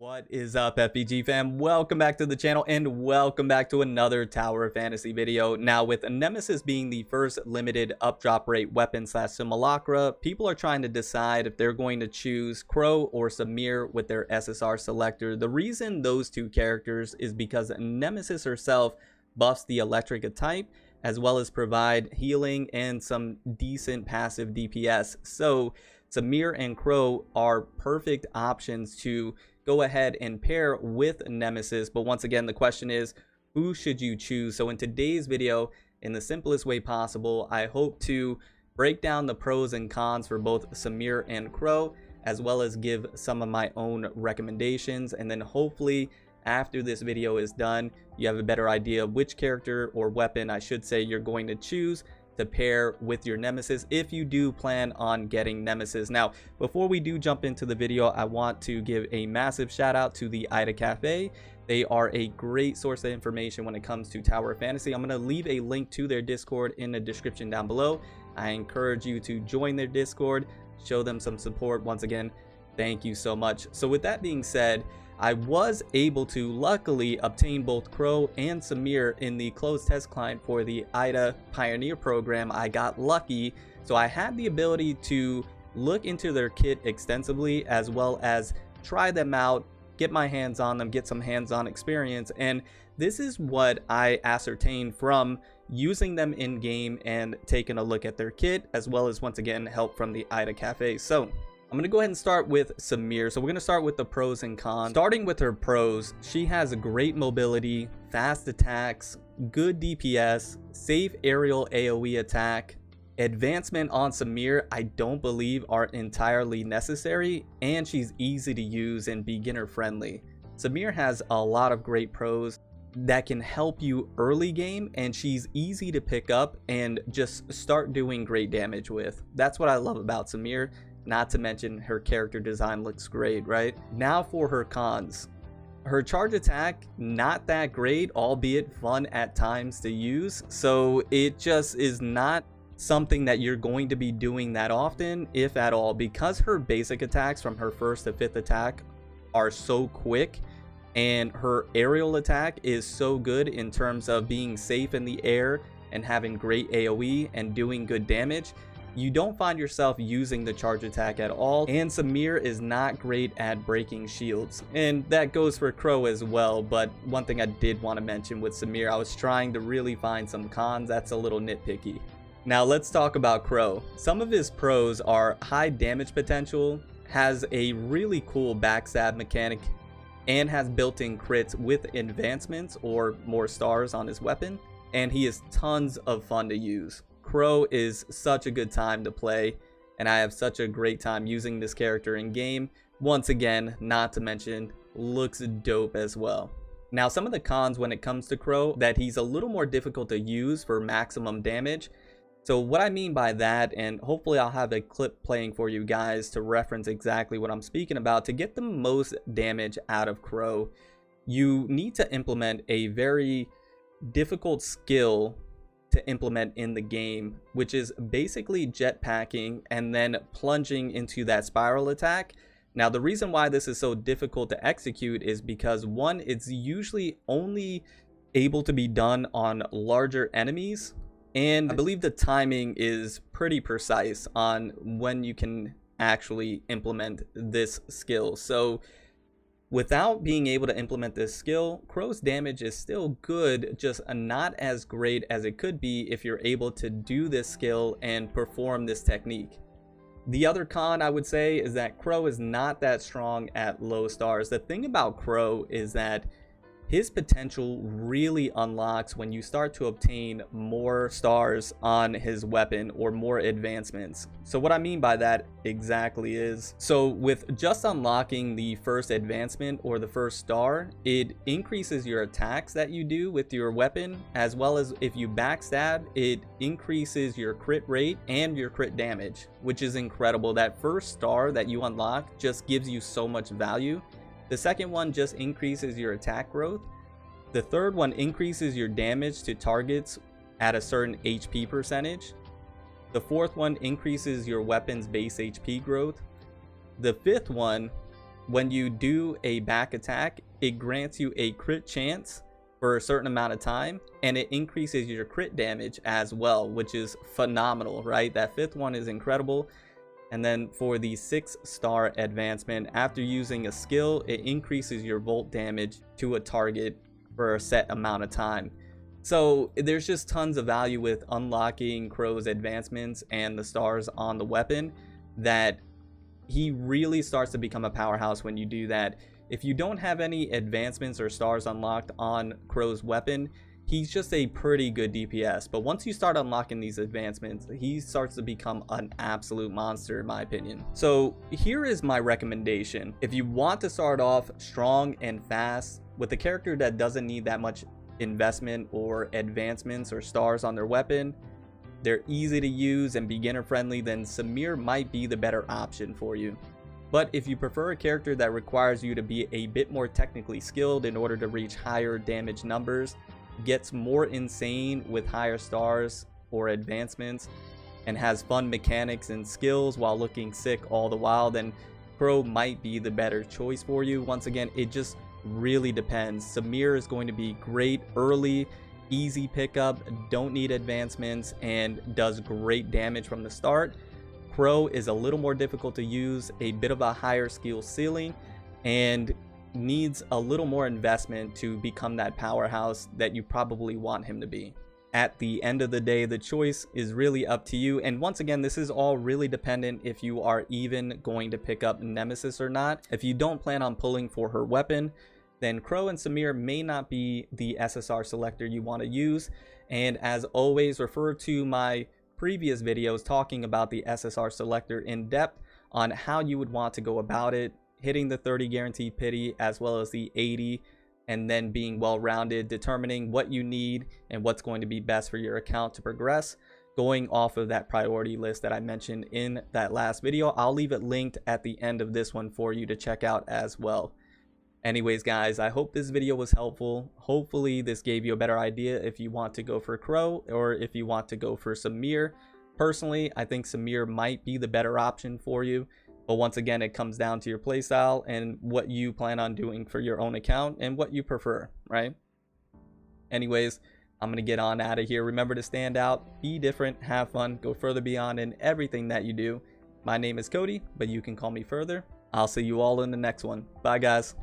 What is up, FBG fam? Welcome back to the channel and welcome back to another Tower of Fantasy video. Now, with Nemesis being the first limited up drop rate weapon slash simulacra, people are trying to decide if they're going to choose Crow or Samir with their SSR selector. The reason those two characters is because Nemesis herself buffs the electric type as well as provide healing and some decent passive DPS. So Samir and Crow are perfect options to go ahead and pair with Nemesis. But once again, the question is, who should you choose? So in today's video, in the simplest way possible, I hope to break down the pros and cons for both Samir and Crow, as well as give some of my own recommendations. And then hopefully after this video is done, you have a better idea of which character or weapon, I should say, you're going to choose to pair with your Nemesis if you do plan on getting Nemesis. Now, before we do jump into the video, I want to give a massive shout out to the Ida Cafe. They are a great source of information when it comes to Tower of Fantasy. I'm going to leave a link to their Discord in the description down below. I encourage you to join their Discord, show them some support. Once again, thank you so much. So with that being said, I was able to luckily obtain both Crow and Samir in the closed test client for the Ida Pioneer program. I got lucky, so I had the ability to look into their kit extensively as well as try them out, get my hands on them, get some hands-on experience. And this is what I ascertained from using them in game and taking a look at their kit, as well as once again help from the Ida Cafe. So I'm going to go ahead and start with Samir. So we're going to start with the pros and cons. Starting with her pros, she has a great mobility, fast attacks, good DPS, safe aerial AoE attack. Advancement on Samir, I don't believe are entirely necessary, and she's easy to use and beginner friendly. Samir has a lot of great pros that can help you early game, and she's easy to pick up and just start doing great damage with. That's what I love about Samir. Not to mention her character design looks great, right? Now for her cons. Her charge attack, not that great, albeit fun at times to use. So it just is not something that you're going to be doing that often, if at all, because her basic attacks from her first to fifth attack are so quick, and her aerial attack is so good in terms of being safe in the air and having great AoE and doing good damage. You don't find yourself using the charge attack at all, and Samir is not great at breaking shields, and that goes for Crow as well. But one thing I did want to mention with Samir, I was trying to really find some cons. That's a little nitpicky. Now let's talk about Crow. Some of his pros are high damage potential, has a really cool backstab mechanic, and has built-in crits with advancements or more stars on his weapon, and he is tons of fun to use. Crow is such a good time to play, and I have such a great time using this character in game. Once again, not to mention, looks dope as well. Now, some of the cons when it comes to Crow, that he's a little more difficult to use for maximum damage. So what I mean by that, and hopefully I'll have a clip playing for you guys to reference exactly what I'm speaking about, to get the most damage out of Crow, you need to implement a very difficult skill to implement in the game, which is basically jetpacking and then plunging into that spiral attack. Now, the reason why this is so difficult to execute is because, one, it's usually only able to be done on larger enemies, and I believe the timing is pretty precise on when you can actually implement this skill. So without being able to implement this skill, Crow's damage is still good, just not as great as it could be if you're able to do this skill and perform this technique. The other con I would say is that Crow is not that strong at low stars. The thing about Crow is that his potential really unlocks when you start to obtain more stars on his weapon or more advancements. So what I mean by that exactly is, so with just unlocking the first advancement or the first star, it increases your attacks that you do with your weapon, as well as if you backstab, it increases your crit rate and your crit damage, which is incredible. That first star that you unlock just gives you so much value. The second one just increases your attack growth. The third one increases your damage to targets at a certain HP percentage. The fourth one increases your weapon's base HP growth. The fifth one when you do a back attack, it grants you a crit chance for a certain amount of time, and it increases your crit damage as well, which is phenomenal, right? That 5th one is incredible. And then for the 6-star advancement, after using a skill, it increases your volt damage to a target for a set amount of time. So there's just tons of value with unlocking Crow's advancements and the stars on the weapon, that he really starts to become a powerhouse when you do that. If you don't have any advancements or stars unlocked on Crow's weapon, he's just a pretty good DPS. But once you start unlocking these advancements, he starts to become an absolute monster, in my opinion. So here is my recommendation. If you want to start off strong and fast with a character that doesn't need that much investment or advancements or stars on their weapon, they're easy to use and beginner friendly, then Samir might be the better option for you. But if you prefer a character that requires you to be a bit more technically skilled in order to reach higher damage numbers, gets more insane with higher stars or advancements, and has fun mechanics and skills while looking sick all the while, then Crow might be the better choice for you. Once again, it just really depends. Samir is going to be great early, easy pickup, don't need advancements, and does great damage from the start. Crow is a little more difficult to use, a bit of a higher skill ceiling, and needs a little more investment to become that powerhouse that you probably want him to be. At the end of the day, the choice is really up to you. And once again, this is all really dependent if you are even going to pick up Nemesis or not. If you don't plan on pulling for her weapon, then Crow and Samir may not be the SSR selector you want to use. And as always, refer to my previous videos talking about the SSR selector in depth on how you would want to go about it, hitting the 30 guaranteed pity as well as the 80, and then being well-rounded, determining what you need and what's going to be best for your account to progress, going off of that priority list that I mentioned in that last video. I'll leave it linked at the end of this one for you to check out as well. Anyways, guys, I hope this video was helpful. Hopefully this gave you a better idea if you want to go for Crow or if you want to go for Samir. Personally, I think Samir might be the better option for you. But once again, it comes down to your playstyle and what you plan on doing for your own account and what you prefer, right? Anyways, I'm going to get on out of here. Remember to stand out, be different, have fun, go further beyond in everything that you do. My name is Cody, but you can call me Further. I'll see you all in the next one. Bye, guys.